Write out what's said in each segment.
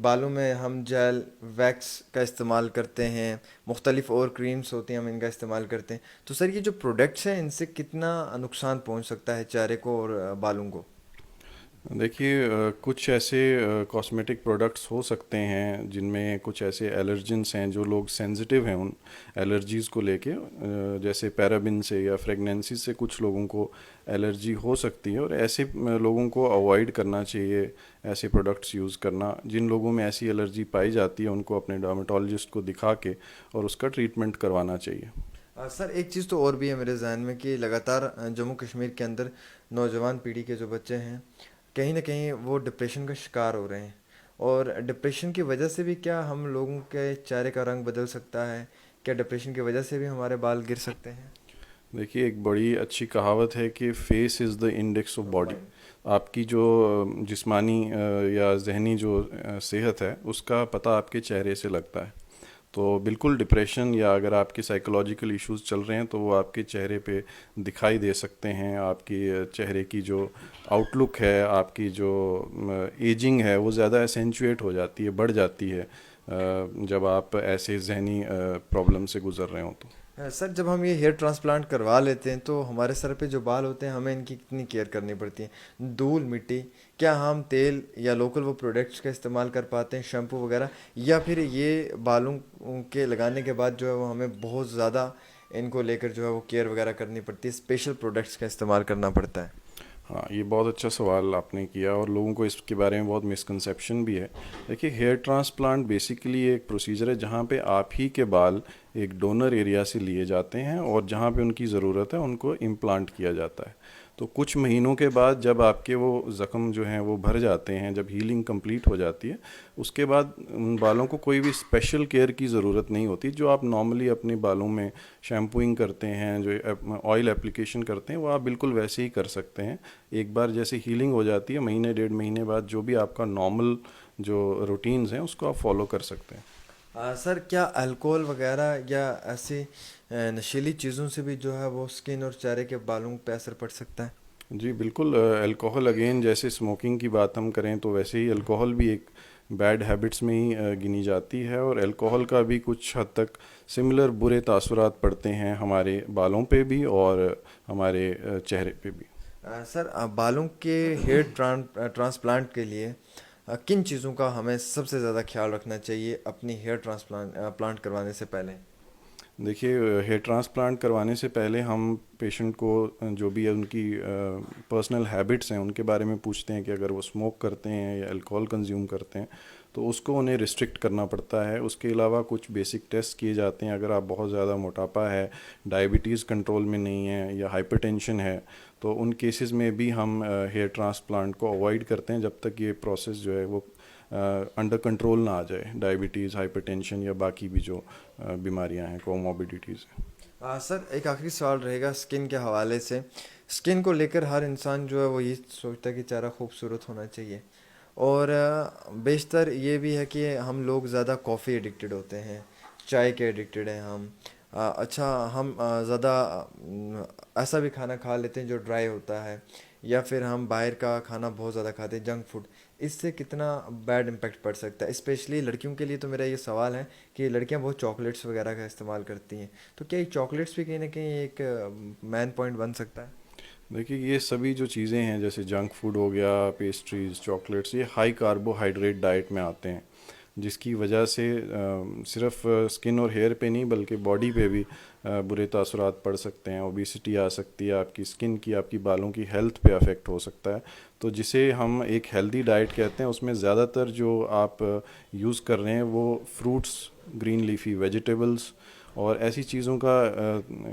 بالوں میں ہم جیل ویکس کا استعمال کرتے ہیں, مختلف اور کریمز ہوتی ہیں ہم ان کا استعمال کرتے ہیں, تو سر یہ جو پروڈکٹس ہیں ان سے کتنا نقصان پہنچ سکتا ہے چہرے کو اور بالوں کو؟ دیکھیے کچھ ایسے کاسمیٹک پروڈکٹس ہو سکتے ہیں جن میں کچھ ایسے الرجنس ہیں جو لوگ سینسٹیو ہیں ان الرجیز کو لے کے, جیسے پیرابن سے یا فریگنینسی سے کچھ لوگوں کو الرجی ہو سکتی ہے, اور ایسے لوگوں کو اوائڈ کرنا چاہیے ایسے پروڈکٹس یوز کرنا. جن لوگوں میں ایسی الرجی پائی جاتی ہے ان کو اپنے ڈرماٹولوجسٹ کو دکھا کے اور اس کا ٹریٹمنٹ کروانا چاہیے. سر ایک چیز تو اور بھی ہے میرے ذہن میں کہ لگاتار جموں کشمیر کے اندر نوجوان پیڑھی کے جو بچے ہیں کہیں نہ کہیں وہ ڈپریشن کا شکار ہو رہے ہیں, اور ڈپریشن کی وجہ سے بھی کیا ہم لوگوں کے چہرے کا رنگ بدل سکتا ہے؟ کیا ڈپریشن کی وجہ سے بھی ہمارے بال گر سکتے ہیں؟ دیکھیے ایک بڑی اچھی کہاوت ہے کہ face is the index of body. آپ کی جو جسمانی یا ذہنی جو صحت ہے اس کا پتہ آپ کے چہرے سے لگتا ہے. تو بالکل ڈپریشن یا اگر آپ کے سائیکولوجیکل ایشوز چل رہے ہیں تو وہ آپ کے چہرے پہ دکھائی دے سکتے ہیں. آپ کی چہرے کی جو آؤٹ لک ہے, آپ کی جو ایجنگ ہے وہ زیادہ اسینچویٹ ہو جاتی ہے, بڑھ جاتی ہے جب آپ ایسے ذہنی پرابلم سے گزر رہے ہوں تو. سر جب ہم یہ ہیئر ٹرانسپلانٹ کروا لیتے ہیں تو ہمارے سر پہ جو بال ہوتے ہیں ہمیں ان کی کتنی کیئر کرنی پڑتی ہے؟ دھول مٹی, کیا ہم تیل یا لوکل وہ پروڈکٹس کا استعمال کر پاتے ہیں, شیمپو وغیرہ, یا پھر یہ بالوں کے لگانے کے بعد جو ہے وہ ہمیں بہت زیادہ ان کو لے کر جو ہے وہ کیئر وغیرہ کرنی پڑتی ہے, اسپیشل پروڈکٹس کا استعمال کرنا پڑتا ہے؟ ہاں, یہ بہت اچھا سوال آپ نے کیا اور لوگوں کو اس کے بارے میں بہت مسکنسیپشن بھی ہے. دیکھیے ہیئر ٹرانسپلانٹ بیسیکلی ایک پروسیجر ہے جہاں پہ آپ ہی کے بال ایک ڈونر ایریا سے لیے جاتے ہیں اور جہاں پہ ان کی ضرورت ہے ان کو امپلانٹ کیا جاتا ہے. تو کچھ مہینوں کے بعد جب آپ کے وہ زخم جو ہیں وہ بھر جاتے ہیں, جب ہیلنگ کمپلیٹ ہو جاتی ہے, اس کے بعد ان بالوں کو کوئی بھی اسپیشل کیئر کی ضرورت نہیں ہوتی. جو آپ نارملی اپنے بالوں میں شیمپوئنگ کرتے ہیں, جو آئل اپلیکیشن کرتے ہیں, وہ آپ بالکل ویسے ہی کر سکتے ہیں. ایک بار جیسے ہیلنگ ہو جاتی ہے, مہینے ڈیڑھ مہینے بعد جو بھی آپ کا نارمل جو روٹینز ہیں اس کو آپ فالو کر سکتے ہیں. سر کیا الکوہل وغیرہ یا ایسی نشیلی چیزوں سے بھی جو ہے وہ اسکن اور چہرے کے بالوں پہ اثر پڑ سکتا ہے؟ جی بالکل. الکوہل اگین جیسے اسموکنگ کی بات ہم کریں تو ویسے ہی الکوہل بھی ایک بیڈ ہیبٹس میں ہی گنی جاتی ہے, اور الکوہل کا بھی کچھ حد تک سملر برے تاثرات پڑتے ہیں ہمارے بالوں پہ بھی اور ہمارے چہرے پہ بھی. سر بالوں کے ہیئر ٹرانسپلانٹ کے لیے کن چیزوں کا ہمیں سب سے زیادہ خیال رکھنا چاہیے اپنی ہیئر پلانٹ کروانے سے پہلے؟ دیکھیے ہیئر ٹرانسپلانٹ کروانے سے پہلے ہم پیشنٹ کو جو بھی ان کی پرسنل ہیبٹس ہیں ان کے بارے میں پوچھتے ہیں کہ اگر وہ اسموک کرتے ہیں یا الکوہل کنزیوم کرتے ہیں تو اس کو انہیں ریسٹرکٹ کرنا پڑتا ہے. اس کے علاوہ کچھ بیسک ٹیسٹ کیے جاتے ہیں. اگر آپ بہت زیادہ موٹاپا ہے, ڈائبٹیز کنٹرول میں نہیں ہے یا ہائپر ٹینشن ہے تو ان کیسز میں بھی ہم ہیئر ٹرانسپلانٹ کو اوائڈ کرتے ہیں جب تک یہ پروسیس جو ہے وہ انڈر کنٹرول نہ آ جائے, ڈائبٹیز, ہائپر ٹینشن یا باقی بھی جو بیماریاں ہیں, کوموربیڈیٹیز ہیں. سر ایک آخری سوال رہے گا اسکن کے حوالے سے. اسکن کو لے کر ہر انسان جو ہے وہ یہ سوچتا ہے کہ چہرہ خوبصورت ہونا چاہیے, اور بیشتر یہ بھی ہے کہ ہم لوگ زیادہ کافی ایڈکٹیڈ ہوتے ہیں, چائے کے ایڈکٹیڈ ہیں ہم. اچھا ہم زیادہ ایسا بھی کھانا کھا لیتے ہیں جو ڈرائی ہوتا ہے, یا پھر ہم باہر کا کھانا بہت زیادہ کھاتے ہیں, جنک فوڈ. اس سے کتنا بیڈ امپیکٹ پڑ سکتا ہے اسپیشلی لڑکیوں کے لیے؟ تو میرا یہ سوال ہے کہ لڑکیاں بہت چاکلیٹس وغیرہ کا استعمال کرتی ہیں, تو کیا یہ چاکلیٹس بھی کہیں نہ کہیں ایک مین پوائنٹ بن سکتا ہے؟ دیکھیے یہ سبھی جو چیزیں ہیں جیسے جنک فوڈ ہو گیا, پیسٹریز, چاکلیٹس, یہ ہائی کاربوہائیڈریٹ ڈائٹ میں آتے ہیں جس کی وجہ سے صرف اسکن اور ہیئر پہ نہیں بلکہ باڈی پہ بھی برے تاثرات پڑ سکتے ہیں. اوبیسٹی آ سکتی ہے, آپ کی اسکن کی, آپ کی بالوں کی ہیلتھ پہ افیکٹ ہو سکتا ہے. تو جسے ہم ایک ہیلدی ڈائٹ کہتے ہیں اس میں زیادہ تر جو آپ یوز کر رہے ہیں وہ فروٹس, گرین لیفی ویجیٹیبلس اور ایسی چیزوں کا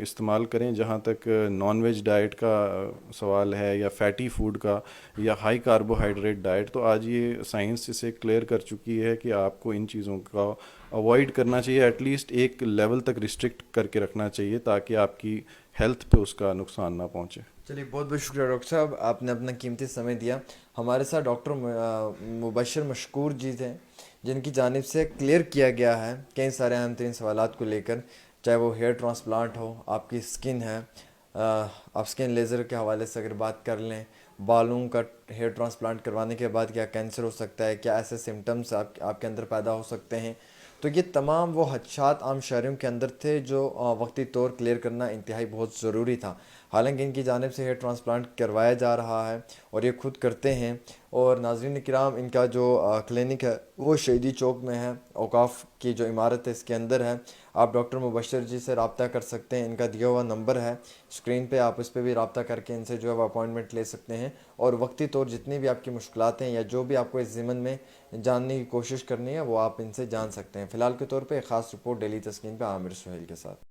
استعمال کریں. جہاں تک نان ویج ڈائٹ کا سوال ہے یا فیٹی فوڈ کا یا ہائی کاربوہائیڈریٹ ڈائٹ, تو آج یہ سائنس اسے کلیئر کر چکی ہے کہ آپ کو ان چیزوں کا اوائڈ کرنا چاہیے, ایٹ لیسٹ ایک لیول تک ریسٹرکٹ کر کے رکھنا چاہیے تاکہ آپ کی ہیلتھ پہ اس کا نقصان نہ پہنچے. چلیے بہت بہت شکریہ ڈاکٹر صاحب, آپ نے اپنا قیمتی سمے دیا. ہمارے ساتھ ڈاکٹر مبشر مشکور جی تھے جن کی جانب سے کلیئر کیا گیا ہے کئی سارے اہم ترین سوالات کو لے کر, چاہے وہ ہیئر ٹرانسپلانٹ ہو, آپ کی اسکن ہے, آپ اسکن لیزر کے حوالے سے اگر بات کر لیں, بالوں کا ہیئر ٹرانسپلانٹ کروانے کے بعد کیا کینسر ہو سکتا ہے، کیا ایسے سمٹمز آپ کے اندر پیدا ہو سکتے ہیں. تو یہ تمام وہ خدشات عام شہریوں کے اندر تھے جو وقتی طور کلیئر کرنا انتہائی بہت ضروری تھا. حالانکہ ان کی جانب سے ہیئر ٹرانسپلانٹ کروایا جا رہا ہے اور یہ خود کرتے ہیں. اور ناظرین کرام، ان کا جو کلینک ہے وہ شہیدی چوک میں ہے، اوقاف کی جو عمارت ہے اس کے اندر ہے. آپ ڈاکٹر مبشر جی سے رابطہ کر سکتے ہیں، ان کا دیا ہوا نمبر ہے اسکرین پہ، آپ اس پہ بھی رابطہ کر کے ان سے جو ہے وہ اپوائنٹمنٹ لے سکتے ہیں. اور وقتی طور جتنی بھی آپ کی مشکلات ہیں یا جو بھی آپ کو اس ضمن میں جاننے کی کوشش کرنی ہے وہ آپ ان سے جان سکتے ہیں. فی الحال کے طور پہ ایک خاص رپورٹ ڈیلی تسکین پہ عامر سہیل کے ساتھ.